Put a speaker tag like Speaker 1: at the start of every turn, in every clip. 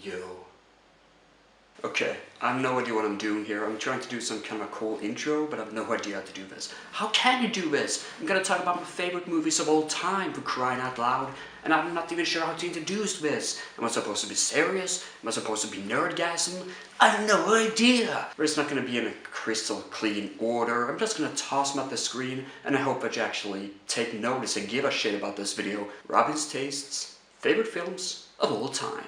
Speaker 1: Yo. Okay, I have no idea what I'm doing here. I'm trying to do some kind of a cool intro, but I have no idea how to do this. How can you do this? I'm gonna talk about my favorite movies of all time, for crying out loud, and I'm not even sure how to introduce this. Am I supposed to be serious? Am I supposed to be nerdgasm? I have no idea! But it's not gonna be in a crystal clean order. I'm just gonna toss them at the screen, and I hope that you actually take notice and give a shit about this video. Robin's Tastes, favorite films of all time.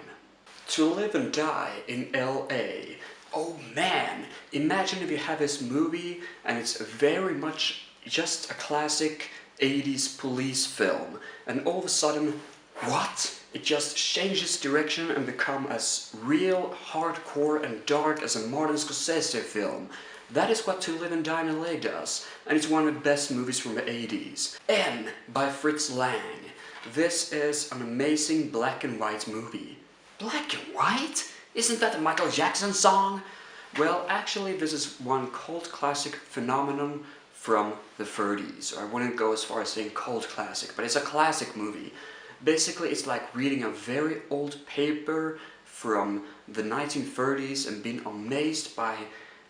Speaker 1: To Live and Die in LA. Oh man, imagine if you have this movie and it's very much just a classic 80s police film, and all of a sudden, what? It just changes direction and becomes as real, hardcore and dark as a Martin Scorsese film. That is what To Live and Die in LA does, and it's one of the best movies from the 80s. N by Fritz Lang. This is an amazing black and white movie. Black and white? Isn't that a Michael Jackson song? Well, actually this is one cult classic phenomenon from the 30s. Or I wouldn't go as far as saying cult classic, but it's a classic movie. Basically it's like reading a very old paper from the 1930s and being amazed by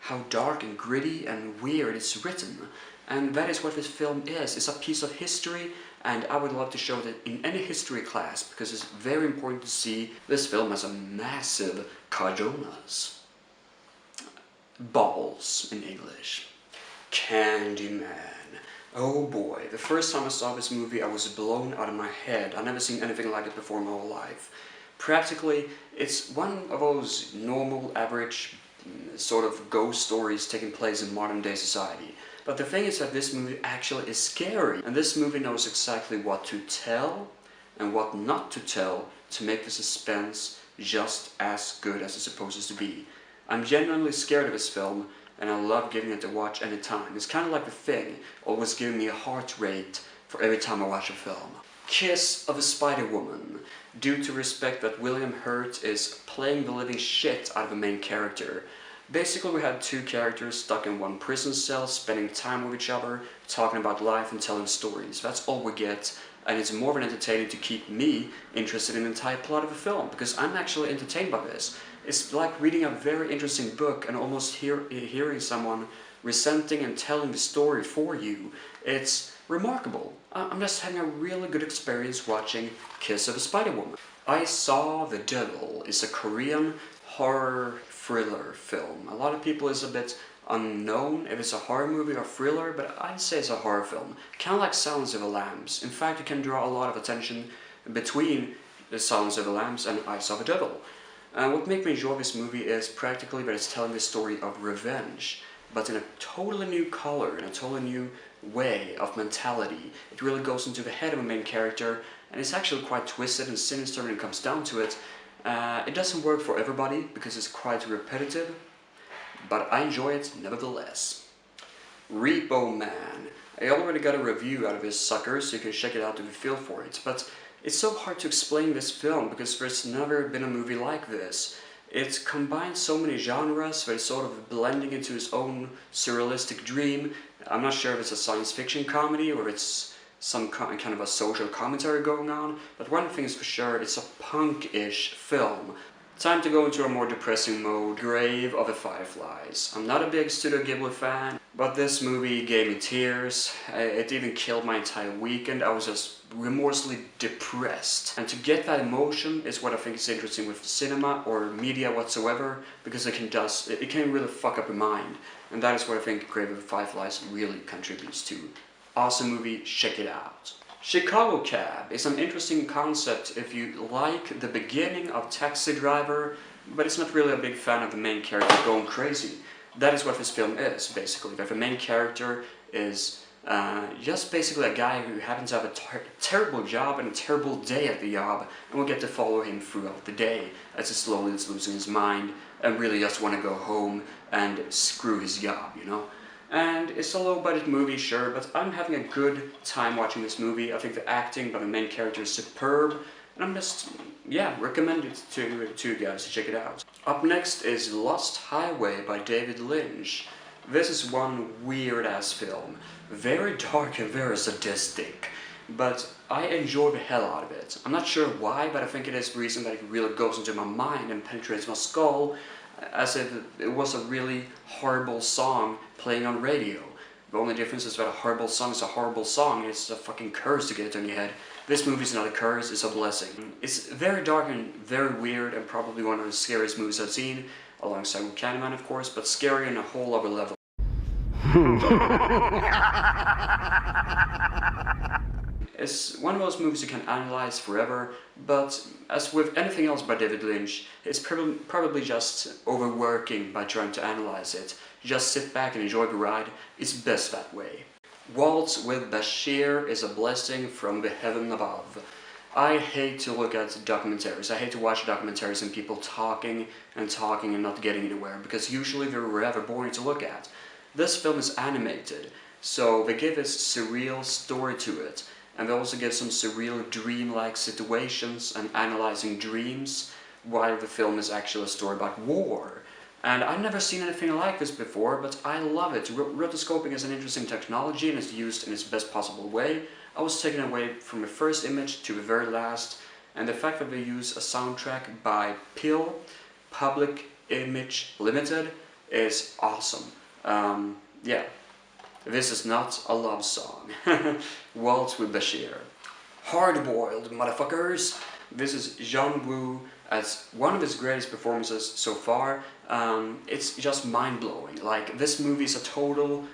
Speaker 1: how dark and gritty and weird it's written. And that is what this film is. It's a piece of history, and I would love to show it in any history class because it's very important to see this film as a massive cajonas. Balls in English. Candyman. Oh boy, the first time I saw this movie I was blown out of my head. I've never seen anything like it before in my whole life. Practically, it's one of those normal, average sort of ghost stories taking place in modern day society. But the thing is that this movie actually is scary, and this movie knows exactly what to tell and what not to tell to make the suspense just as good as it's supposed to be. I'm genuinely scared of this film, and I love giving it a watch anytime. It's kind of like The Thing, always giving me a heart rate for every time I watch a film. Kiss of a Spider Woman. Due to respect that William Hurt is playing the living shit out of the main character. Basically we had two characters stuck in one prison cell, spending time with each other, talking about life and telling stories. That's all we get, and it's more than entertaining to keep me interested in the entire plot of the film, because I'm actually entertained by this. It's like reading a very interesting book and almost hearing someone resenting and telling the story for you. It's remarkable. I'm just having a really good experience watching Kiss of a Spider Woman. I Saw the Devil is a Korean horror thriller film. A lot of people is a bit unknown if it's a horror movie or thriller, but I'd say it's a horror film. Kind of like Silence of the Lambs. In fact, it can draw a lot of attention between the Silence of the Lambs and I Saw the Devil. What made me enjoy this movie is practically that it's telling the story of revenge, but in a totally new color, in a totally new way of mentality. It really goes into the head of a main character, and it's actually quite twisted and sinister when it comes down to it. It doesn't work for everybody because it's quite repetitive, but I enjoy it nevertheless. Repo Man. I already got a review out of this sucker, so you can check it out if you feel for it, but it's so hard to explain this film because there's never been a movie like this. It combines so many genres that it's sort of blending into its own surrealistic dream. I'm not sure if it's a science fiction comedy or it's some kind of a social commentary going on, but one thing is for sure, it's a punk-ish film. Time to go into a more depressing mode. Grave of the Fireflies. I'm not a big Studio Ghibli fan, but this movie gave me tears. It even killed my entire weekend. I was just remorselessly depressed. And to get that emotion is what I think is interesting with cinema or media whatsoever, because it can really fuck up your mind. And that is what I think Grave of the Fireflies really contributes to. Awesome movie, check it out. Chicago Cab is an interesting concept if you like the beginning of Taxi Driver, but it's not really a big fan of the main character going crazy. That is what this film is, basically. That the main character is just basically a guy who happens to have a terrible job and a terrible day at the job, and we'll get to follow him throughout the day as he slowly is losing his mind and really just want to go home and screw his job, you know? And it's a low-budget movie, sure, but I'm having a good time watching this movie. I think the acting by the main character is superb, and I'm just, yeah, recommend it to you guys to check it out. Up next is Lost Highway by David Lynch. This is one weird-ass film. Very dark and very sadistic. but I enjoy the hell out of it. I'm not sure why, but I think it is the reason that it really goes into my mind and penetrates my skull, as if it was a really horrible song playing on radio. The only difference is that a horrible song is a horrible song, it's a fucking curse to get it on your head. This movie's not a curse, it's a blessing. It's very dark and very weird, and probably one of the scariest movies I've seen, alongside with Candyman of course, but scary on a whole other level. It's one of those movies you can analyze forever, but as with anything else by David Lynch, it's probably just overworking by trying to analyze it. Just sit back and enjoy the ride, it's best that way. Waltz with Bashir is a blessing from the heaven above. I hate to look at documentaries. I hate to watch documentaries and people talking and not getting anywhere, because usually they're rather boring to look at. This film is animated, so they give this surreal story to it, and they also give some surreal dream-like situations and analyzing dreams, while the film is actually a story about war. And I've never seen anything like this before, but I love it. Rotoscoping is an interesting technology and is used in its best possible way. I was taken away from the first image to the very last, and the fact that they use a soundtrack by PIL, Public Image Limited, is awesome. Yeah, this is not a love song. Waltz with Bashir. Hard-boiled, motherfuckers! This is John Woo as one of his greatest performances so far. It's just mind-blowing. Like, this movie is a total...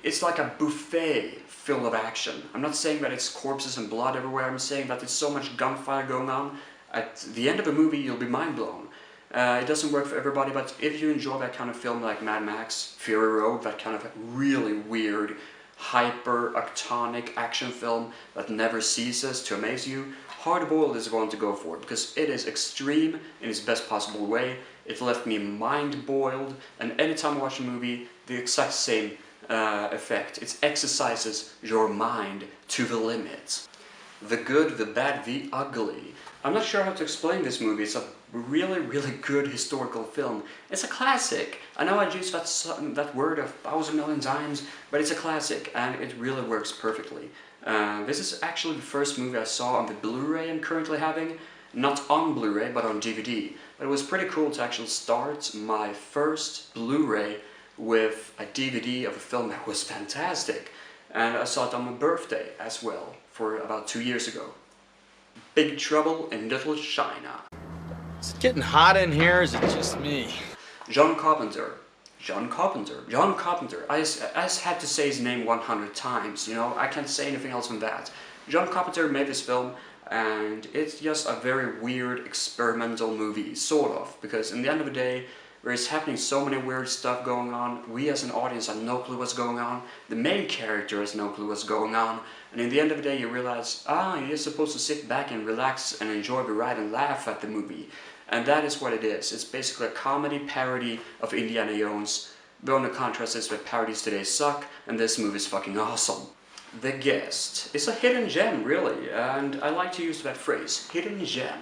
Speaker 1: It's like a buffet filled of action. I'm not saying that it's corpses and blood everywhere, I'm saying that there's so much gunfire going on. At the end of the movie, you'll be mind-blown. It doesn't work for everybody, but if you enjoy that kind of film like Mad Max, Fury Road, that kind of really weird, hyper-octonic action film that never ceases to amaze you, Hard-boiled is one to go for, because it is extreme in its best possible way. It left me mind-boiled, and anytime I watch a movie, the exact same effect. It exercises your mind to the limit. The good, the bad, the ugly. I'm not sure how to explain this movie. It's a really, really good historical film. It's a classic. I know I've used that word 1,000 million times, but it's a classic, and it really works perfectly. This is actually the first movie I saw on the Blu-ray I'm currently having. Not on Blu-ray, but on DVD. But it was pretty cool to actually start my first Blu-ray with a DVD of a film that was fantastic. And I saw it on my birthday as well, for about 2 years ago. Big Trouble in Little China.
Speaker 2: Is it getting hot in here, or is it just me?
Speaker 1: John Carpenter. John Carpenter. John Carpenter. I just had to say his name 100 times, you know, I can't say anything else than that. John Carpenter made this film, and it's just a very weird experimental movie, sort of, because in the end of the day, there is happening so many weird stuff going on. We as an audience have no clue what's going on. The main character has no clue what's going on. And in the end of the day you realize, you're supposed to sit back and relax and enjoy the ride and laugh at the movie. And that is what it is. It's basically a comedy parody of Indiana Jones. The only contrast is that parodies today suck, and this movie is fucking awesome. The Guest. It's a hidden gem, really, and I like to use that phrase, hidden gem.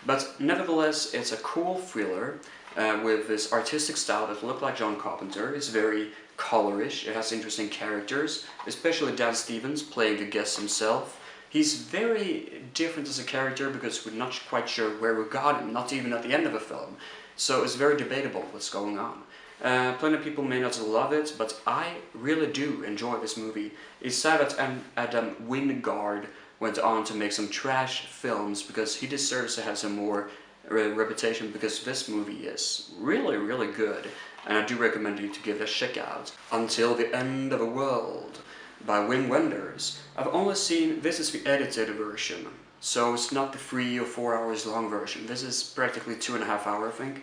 Speaker 1: But nevertheless, it's a cool thriller. With this artistic style that looks like John Carpenter. It's very colorish, it has interesting characters, especially Dan Stevens playing the guest himself. He's very different as a character because we're not quite sure where we got him, not even at the end of the film. So it's very debatable what's going on. Plenty of people may not love it, but I really do enjoy this movie. It's sad that Adam Wingard went on to make some trash films because he deserves to have some more reputation, because this movie is really, really good, and I do recommend you to give it a check out. Until the End of the World by Wim Wenders. I've only seen, this is the edited version, so it's not the 3 or 4 hours long version. This is practically 2.5 hours, I think,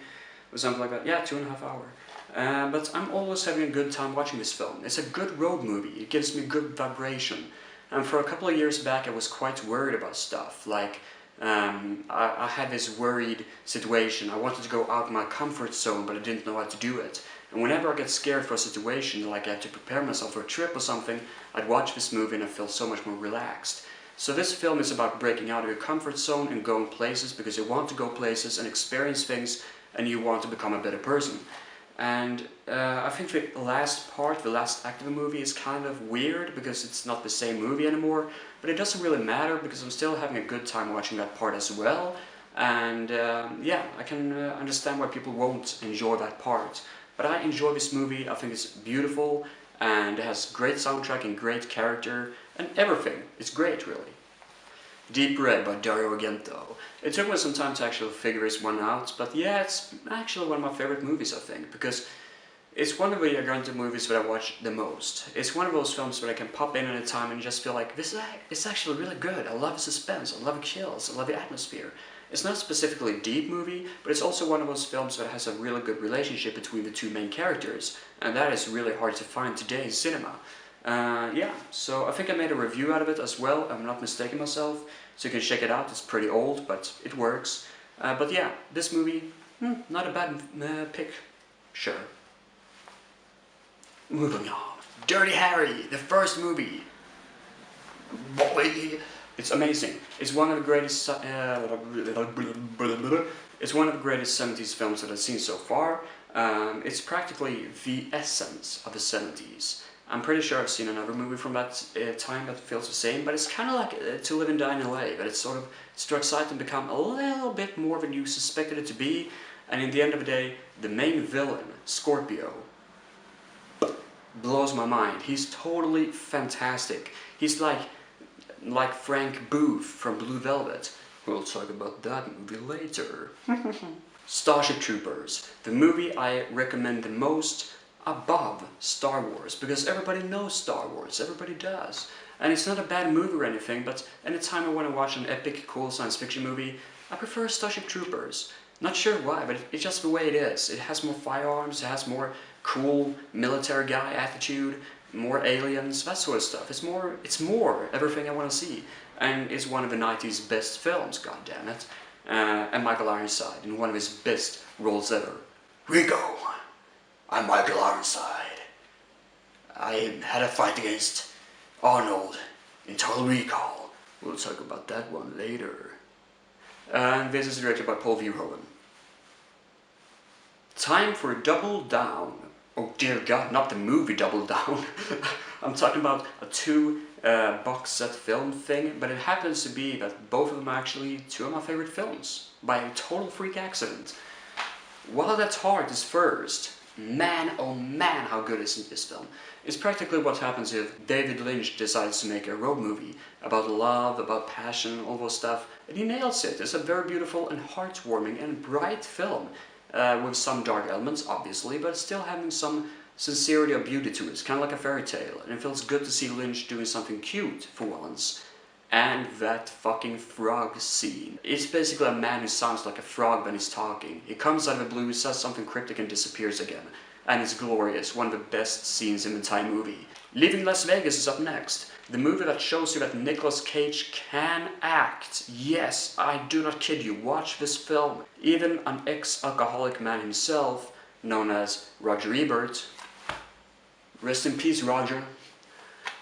Speaker 1: or something like that. Yeah, 2.5 hours. But I'm always having a good time watching this film. It's a good road movie, it gives me good vibration. And for a couple of years back I was quite worried about stuff, like I had this worried situation. I wanted to go out of my comfort zone, but I didn't know how to do it. And whenever I get scared for a situation, like I had to prepare myself for a trip or something, I'd watch this movie and I feel so much more relaxed. So this film is about breaking out of your comfort zone and going places because you want to go places and experience things, and you want to become a better person. And I think the last part, the last act of the movie is kind of weird because it's not the same movie anymore, but it doesn't really matter because I'm still having a good time watching that part as well. And yeah, I can understand why people won't enjoy that part. But I enjoy this movie. I think it's beautiful and it has great soundtrack and great character and everything. It's great, really. Deep Red by Dario Argento. It took me some time to actually figure this one out, but yeah, it's actually one of my favorite movies, I think, because it's one of the Argento movies that I watch the most. It's one of those films that I can pop in at a time and just feel like, this is actually really good. I love the suspense, I love the kills, I love the atmosphere. It's not specifically a deep movie, but it's also one of those films that has a really good relationship between the two main characters, and that is really hard to find today in cinema. Yeah, so I think I made a review out of it as well, I'm not mistaking myself, so you can check it out. It's pretty old, but it works. But yeah, this movie, not a bad pick, sure. Moving on. Dirty Harry, the first movie. Boy, it's amazing. It's one of the greatest. It's one of the greatest 70s films that I've seen so far. It's practically the essence of the 70s. I'm pretty sure I've seen another movie from that time that feels the same, but it's kind of like To Live and Die in LA, but it's sort of struck sight and become a little bit more than you suspected it to be, and in the end of the day, the main villain, Scorpio, blows my mind. He's totally fantastic. He's like Frank Booth from Blue Velvet. We'll talk about that movie later. Starship Troopers, the movie I recommend the most above Star Wars, because everybody knows Star Wars, everybody does. And it's not a bad movie or anything, but anytime I want to watch an epic, cool science fiction movie, I prefer Starship Troopers. Not sure why, but it's just the way it is. It has more firearms, it has more cool military guy attitude, more aliens, that sort of stuff. It's more everything I want to see. And it's one of the 90s best films, goddammit. And Michael Ironside in one of his best roles ever. Rico! I'm Michael Ironside. I had a fight against Arnold in Total Recall. We'll talk about that one later. And this is directed by Paul Verhoeven. Time for Double Down. Oh dear God, not the movie Double Down. I'm talking about a two box set film thing, but it happens to be that both of them are actually two of my favorite films, by a total freak accident. Wild at Heart is first. Man, oh man, how good is this film. It's practically what happens if David Lynch decides to make a road movie about love, about passion, all those stuff, and he nails it. It's a very beautiful and heartwarming and bright film, with some dark elements, obviously, but still having some sincerity or beauty to it. It's kind of like a fairy tale, and it feels good to see Lynch doing something cute for once. And that fucking frog scene. It's basically a man who sounds like a frog when he's talking. He comes out of the blue, says something cryptic and disappears again. And it's glorious, one of the best scenes in the entire movie. Leaving Las Vegas is up next. The movie that shows you that Nicolas Cage can act. Yes, I do not kid you, watch this film. Even an ex-alcoholic man himself, known as Roger Ebert, rest in peace Roger,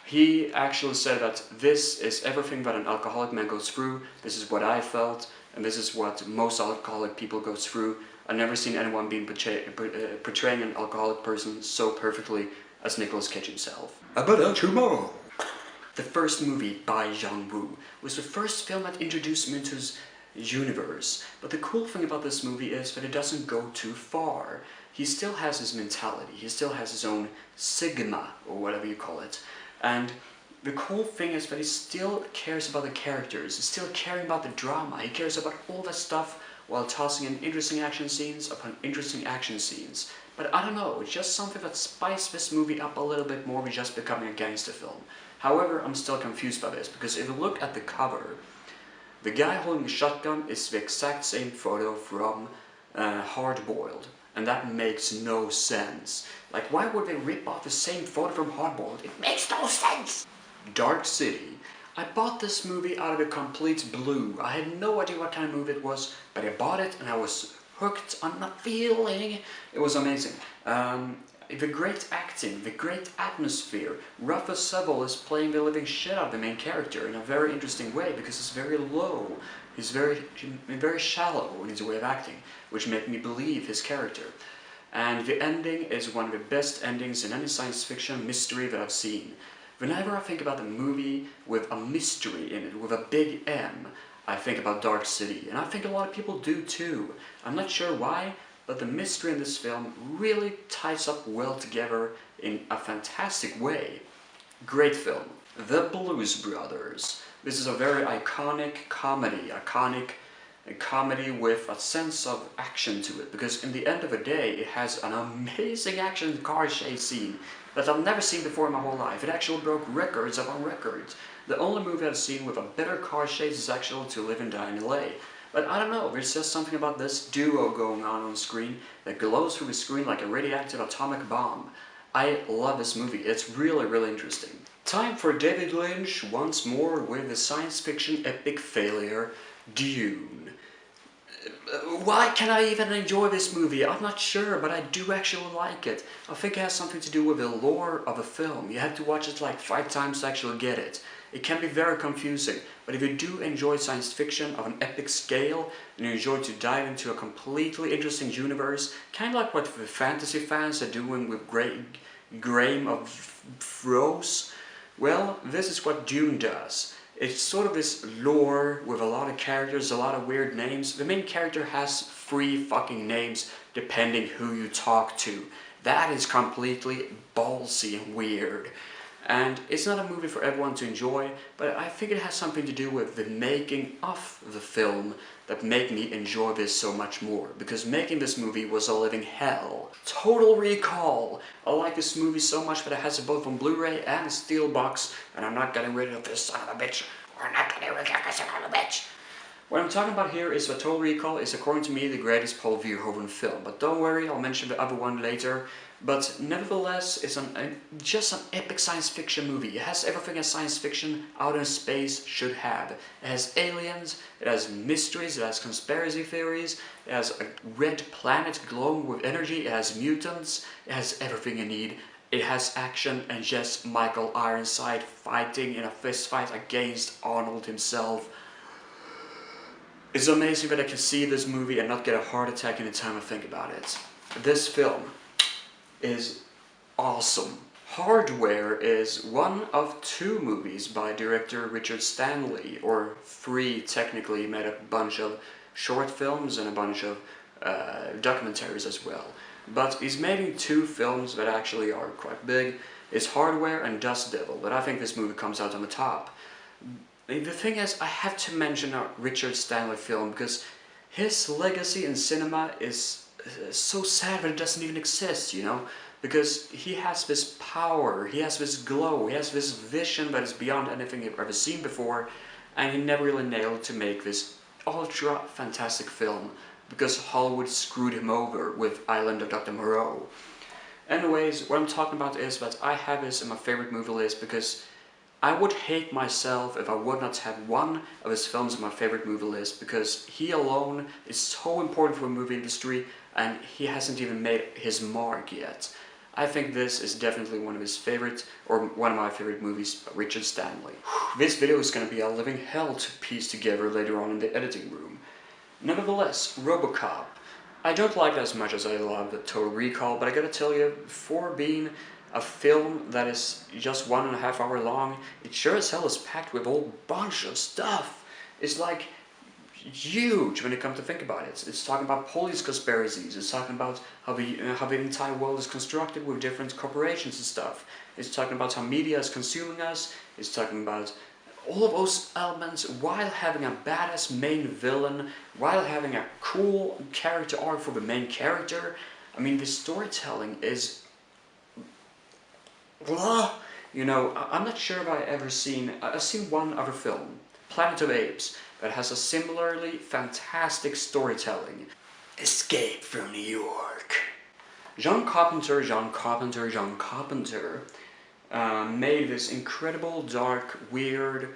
Speaker 1: he actually said that this is everything that an alcoholic man goes through, this is what I felt, and this is what most alcoholic people go through. I've never seen anyone being portraying an alcoholic person so perfectly as Nicolas Cage himself. About tomorrow. The first movie by John Woo was the first film that introduced him into his universe, but the cool thing about this movie is that it doesn't go too far. He still has his mentality, he still has his own sigma, or whatever you call it. And the cool thing is that he still cares about the characters, he's still caring about the drama, he cares about all that stuff while tossing in interesting action scenes upon interesting action scenes. But I don't know, it's just something that spiced this movie up a little bit more than just becoming a gangster film. However, I'm still confused by this, because if you look at the cover, the guy holding the shotgun is the exact same photo from Hard Boiled. And that makes no sense. Like, why would they rip off the same photo from Hard Boiled? It makes no sense! Dark City. I bought this movie out of the complete blue. I had no idea what kind of movie it was, but I bought it and I was hooked on the feeling. It was amazing. The great acting, the great atmosphere. Rufus Sewell is playing the living shit out of the main character in a very interesting way, because he's very low. He's very shallow in his way of acting, which made me believe his character. and the ending is one of the best endings in any science fiction mystery that I've seen. Whenever I think about a movie with a mystery in it, with a big M, I think about Dark City, and I think a lot of people do too. I'm not sure why, but the mystery in this film really ties up well together in a fantastic way. Great film. The Blues Brothers. This is a very iconic comedy, a comedy with a sense of action to it, because in the end of the day it has an amazing action car chase scene that I've never seen before in my whole life. It actually broke records upon records. The only movie I've seen with a better car chase is actually To Live and Die in LA. But I don't know, there's just something about this duo going on screen that glows through the screen like a radioactive atomic bomb. I love this movie, it's really, really interesting. Time for David Lynch once more with the science fiction epic failure, Dune. Why can I even enjoy this movie? I'm not sure, but I do actually like it. I think it has something to do with the lore of a film. You have to watch it like 5 times to actually get it. It can be very confusing, but if you do enjoy science fiction of an epic scale, and you enjoy to dive into a completely interesting universe, kind of like what the fantasy fans are doing with Game of Thrones, well, this is what Dune does. It's sort of this lore with a lot of characters, a lot of weird names. The main character has 3 fucking names depending who you talk to. That is completely ballsy and weird. And it's not a movie for everyone to enjoy, but I think it has something to do with the making of the film that made me enjoy this so much more, because making this movie was a living hell. Total Recall! I like this movie so much that it has it both on Blu-ray and Steelbox, and I'm not getting rid of this son of a bitch. We're not getting rid of this son of a bitch. What I'm talking about here is that Total Recall is, according to me, the greatest Paul Verhoeven film. But don't worry, I'll mention the other one later. But nevertheless, it's just an epic science fiction movie. It has everything a science fiction out in space should have. It has aliens, it has mysteries, it has conspiracy theories, it has a red planet glowing with energy, it has mutants, it has everything you need. It has action and just Michael Ironside fighting in a fist fight against Arnold himself. It's amazing that I can see this movie and not get a heart attack any time I think about it. This film is awesome. Hardware is one of 2 movies by director Richard Stanley, or 3 technically. He made a bunch of short films and a bunch of documentaries as well. But he's making 2 films that actually are quite big. It's Hardware and Dust Devil, but I think this movie comes out on the top. The thing is, I have to mention a Richard Stanley film because his legacy in cinema is so sad that it doesn't even exist, you know? Because he has this power, he has this glow, he has this vision that is beyond anything you've ever seen before, and he never really nailed to make this ultra fantastic film because Hollywood screwed him over with Island of Dr. Moreau. Anyways, what I'm talking about is that I have this in my favorite movie list because I would hate myself if I would not have one of his films on my favorite movie list, because he alone is so important for the movie industry and he hasn't even made his mark yet. I think this is definitely one of his favorite, or one of my favorite movies, Richard Stanley. This video is going to be a living hell to piece together later on in the editing room. Nevertheless, RoboCop. I don't like it as much as I love the Total Recall, but I gotta tell you, for being a film that is just 1.5 hours long, it sure as hell is packed with a whole bunch of stuff. It's like huge when you come to think about it. It's talking about police conspiracies, it's talking about how the entire world is constructed with different corporations and stuff. It's talking about how media is consuming us, it's talking about all of those elements while having a badass main villain, while having a cool character arc for the main character. I mean, the storytelling is... You know, I'm not sure if I've seen one other film, Planet of Apes, that has a similarly fantastic storytelling. Escape from New York. John Carpenter made this incredible, dark, weird,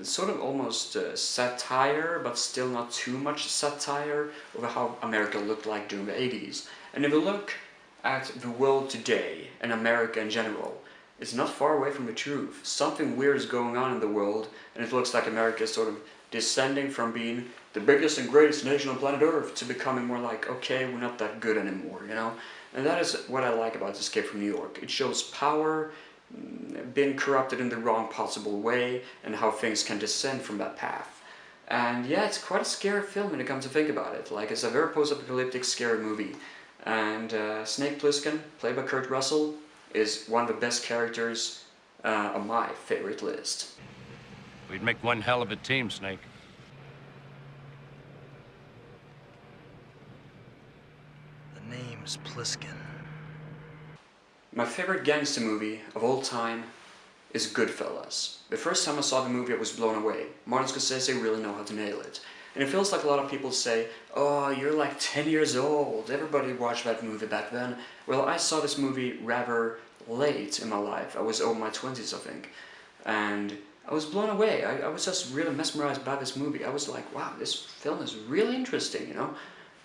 Speaker 1: sort of almost satire, but still not too much satire, over how America looked like during the 80s. And if you look at the world today, and America in general, it's not far away from the truth. Something weird is going on in the world, and it looks like America is sort of descending from being the biggest and greatest nation on planet Earth to becoming more like, okay, we're not that good anymore, you know? And that is what I like about Escape from New York. It shows power being corrupted in the wrong possible way and how things can descend from that path. And yeah, it's quite a scary film when you come to think about it. Like, it's a very post-apocalyptic, scary movie. And Snake Plissken, played by Kurt Russell, is one of the best characters on my favorite list.
Speaker 3: We'd make one hell of a team, Snake.
Speaker 2: The name's Pliskin.
Speaker 1: My favorite gangster movie of all time is Goodfellas. The first time I saw the movie I was blown away. Martin Scorsese really know how to nail it. And it feels like a lot of people say, oh, you're like 10 years old, everybody watched that movie back then. Well, I saw this movie rather late in my life. I was over my 20s, I think. And I was blown away. I was just really mesmerized by this movie. I was like, wow, this film is really interesting, you know?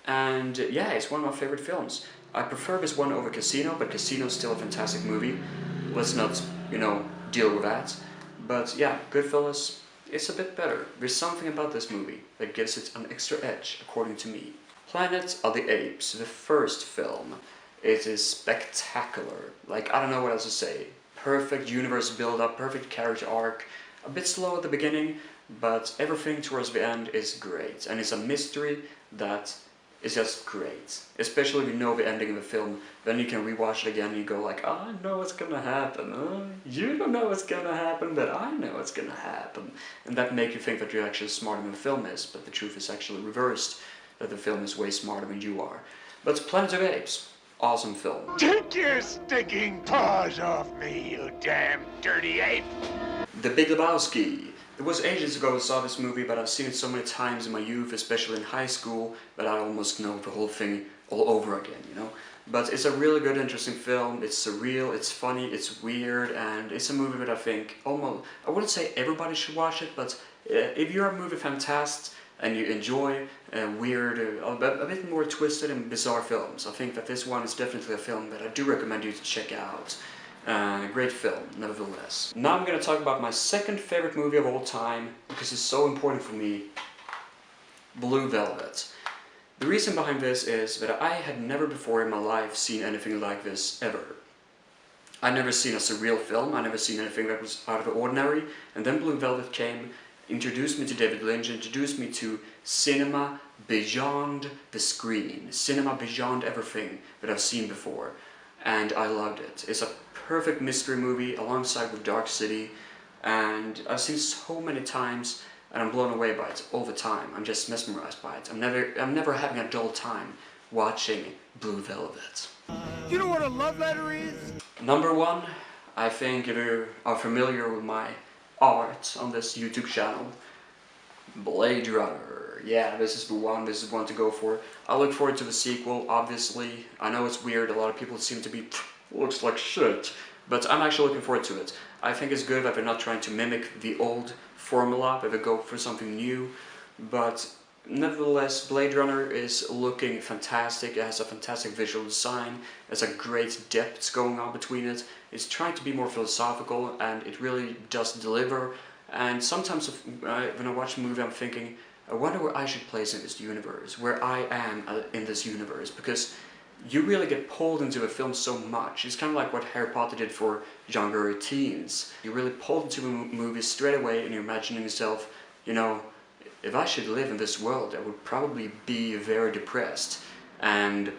Speaker 1: And yeah, it's one of my favorite films. I prefer this one over Casino, but Casino is still a fantastic movie. Let's not, you know, deal with that. But yeah, Goodfellas, it's a bit better. There's something about this movie that gives it an extra edge, according to me. Planet of the Apes, the first film. It is spectacular. Like, I don't know what else to say. Perfect universe build-up, perfect character arc. A bit slow at the beginning, but everything towards the end is great. And it's a mystery that is just great. Especially if you know the ending of the film, then you can rewatch it again and you go like, oh, I know what's gonna happen. You don't know what's gonna happen, but I know what's gonna happen. And that makes you think that you're actually smarter than the film is, but the truth is actually reversed, that the film is way smarter than you are. But Planet of the Apes, awesome film.
Speaker 4: Take your stinking paws off me, you damn dirty ape!
Speaker 1: The Big Lebowski. It was ages ago I saw this movie, but I've seen it so many times in my youth, especially in high school, that I almost know the whole thing all over again, you know? But it's a really good, interesting film. It's surreal, it's funny, it's weird, and it's a movie that I think almost, I wouldn't say everybody should watch it, but if you're a movie fantast and you enjoy weird, a bit more twisted and bizarre films, I think that this one is definitely a film that I do recommend you to check out. Great film, nevertheless. Now I'm going to talk about my second favorite movie of all time, because it's so important for me, Blue Velvet. The reason behind this is that I had never before in my life seen anything like this, ever. I'd never seen a surreal film, I'd never seen anything that was out of the ordinary, and then Blue Velvet came, introduced me to David Lynch, introduced me to cinema beyond the screen, cinema beyond everything that I've seen before, and I loved it. It's a perfect mystery movie alongside with Dark City, and I've seen it so many times and I'm blown away by it all the time. I'm just mesmerized by it. I'm never having a dull time watching Blue Velvet.
Speaker 4: You know what a love letter is?
Speaker 1: Number one, I think if you are familiar with my art on this YouTube channel, Blade Runner. Yeah, this is one to go for. I look forward to the sequel, obviously. I know it's weird, a lot of people seem to be, looks like shit, but I'm actually looking forward to it. I think it's good that they're not trying to mimic the old formula, that they go for something new, but nevertheless, Blade Runner is looking fantastic. It has a fantastic visual design, there's a great depth going on between it. It's trying to be more philosophical, and it really does deliver. And sometimes when I watch a movie, I'm thinking, I wonder where I should place in this universe, where I am in this universe, because you really get pulled into a film so much. It's kind of like what Harry Potter did for younger teens. You're really pulled into a movie straight away, and you're imagining yourself, you know, if I should live in this world, I would probably be very depressed. And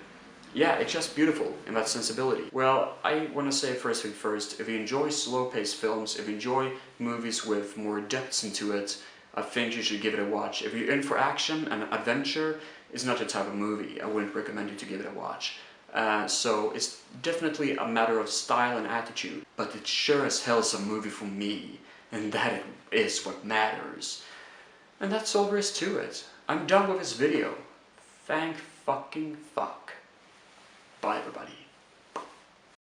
Speaker 1: yeah, it's just beautiful in that sensibility. Well, I want to say first thing first, if you enjoy slow-paced films, if you enjoy movies with more depths into it, I think you should give it a watch. If you're in for action and adventure, it's not your type of movie. I wouldn't recommend you to give it a watch. So it's definitely a matter of style and attitude, but it sure as hell is a movie for me, and that is what matters. And that's all there is to it. I'm done with this video. Thank fucking fuck. Bye everybody.